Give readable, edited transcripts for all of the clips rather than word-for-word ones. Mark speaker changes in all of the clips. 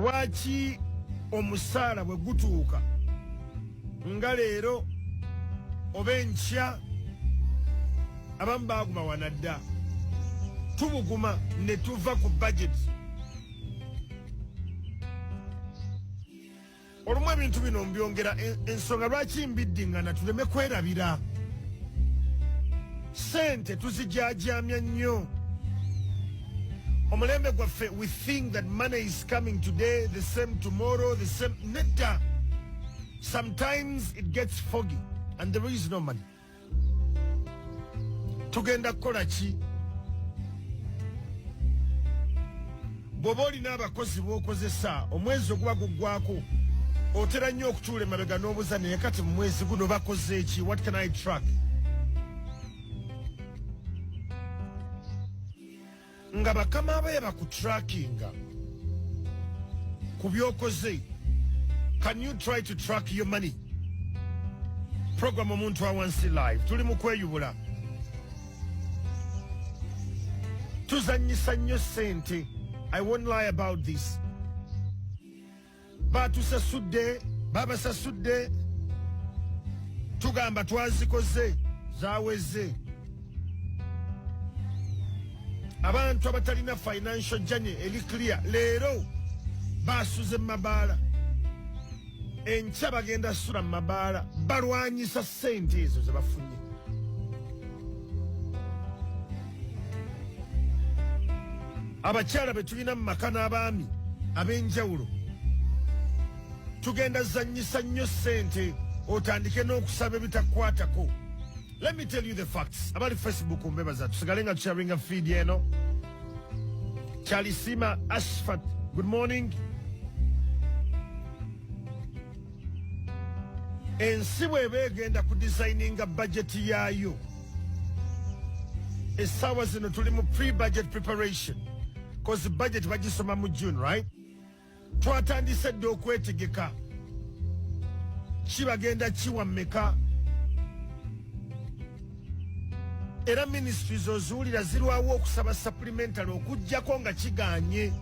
Speaker 1: Lwaki omusaala bwe gutuuka nga leero oba enkya abamu baaguma wanadda tubuguma ne tuva ku budget. Olumu ebintu bino mbyongera ensonga lwaki mbiddiŋŋana tuleme kwerabira. Sente tuzijaajamya nnyo. Omulembe gwaffe, we think that money is coming today, the same tomorrow, the same nedda. Sometimes it gets foggy and there is no money. Tugenda kukola ki? Bw'oba olina abakozi b'okozesa omwezi oguba guggwako otera nnyo okutuula emabega n'obuuza naye kati mu mwezi guno bakoze eki? What can I track? Nga bakama be bakutrackinga ku byokoze. Can you try to track your money? Program Omuntu Awansi Live. Tuli mu kweyubula. Tuzannyisa nnyo sente. I won't lie about this. Batusasudde, babasasudde. Tugamba twazikoze, zaaweze. Abantu abatalina financial journey eri clear leero basuze mu mabaala. Enkya bagenda sula mu mabaala balwanyisa sente ezo ze bafunye. Abakyala be tulina mu maka n'abaami ab'enjawulo tugenda zanyisa nnyo sente otandike n'okusaba ebitakwatako. Let me tell you the facts. Abali Facebook mbebaza tusigale nga tusharinga feed eno. Chalisima Ashfat, good morning. Ensi bw'eba egenda ku designinga budget yaayo. Essaawa zino tuli mu pre-budget preparation. Cause the budget bagisoma mu June, right? Twatandise dde okwetegeka. Kibagenda kiwa mmeka? Era ministries ozuulira zirwawo okusaba supplementary okujjako nga kiganye.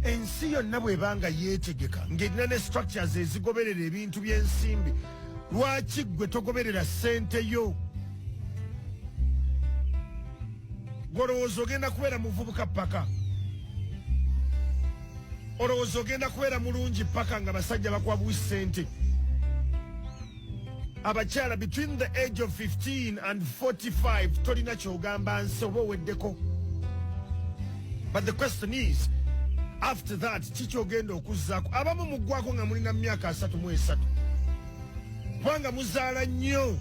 Speaker 1: Ensi yonna bw'ebanga yeetegeka ng'erina ne structures ezigoberera ebintu by'ensimbi, lwaki ggwe togoberera ssente yo? Olowooza ogenda kubeera muvubuka paka? Olowooza ogenda kubeera mulungi paka nga basajja bakwabuwi ssente? Abakyala between the age of 15 and 45 tolina kyogamba nsi oba oweddeko. But the question is, after that kiki ogenda okuzzaako? Abamu muggwako nga mulina myaka 33 kubanga muzaala nnyo.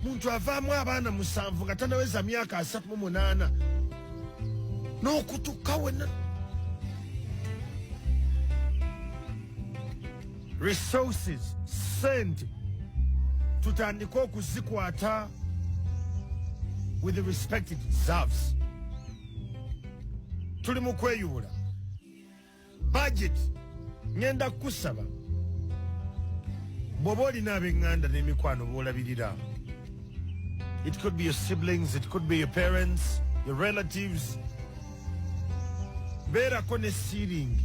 Speaker 1: Muntu avaamu abaana 7 nga tanaweza myaka 38 n'okutuka wenna. Resources, sente tutandika okuzikwata with the respect it deserves. Tuli mu kweyubula. Budget ngenda kusaba bw'oba olina ab'eŋŋanda n'emikwano b'olabirira. It could be your siblings, it could be your parents, your relatives. Beerako ne sealing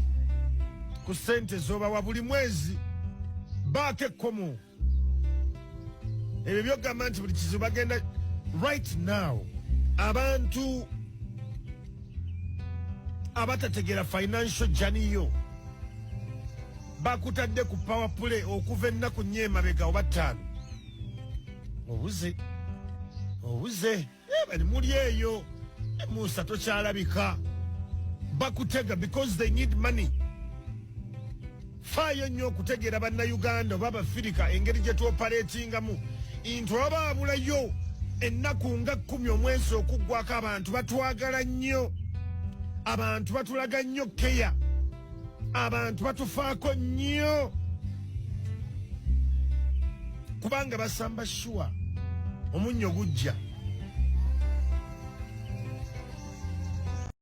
Speaker 1: ku sente z'obawa buli mwezi. Baako ekkomo. Ebyo byogamba nti buli kizibu bagenda. Right now abantu abatategeera financial journey yo bakutadde ku power play okuva ennaku 4 emabega oba 5. Obuze bali muli eyo Musa tokyalabika. Bakutega because they need money. Faayo nnyo okutegeera bannayuganda oba Abafirika engeri gye tuoperatingamu. Into abaabulayo ennaku nga 10 omwezi okuggwako. Abantu batwagala nnyo. Abantu batulaga nnyo keya. Abantu batufaako nnyo kubanga basamba shuwa omunnyo gujja.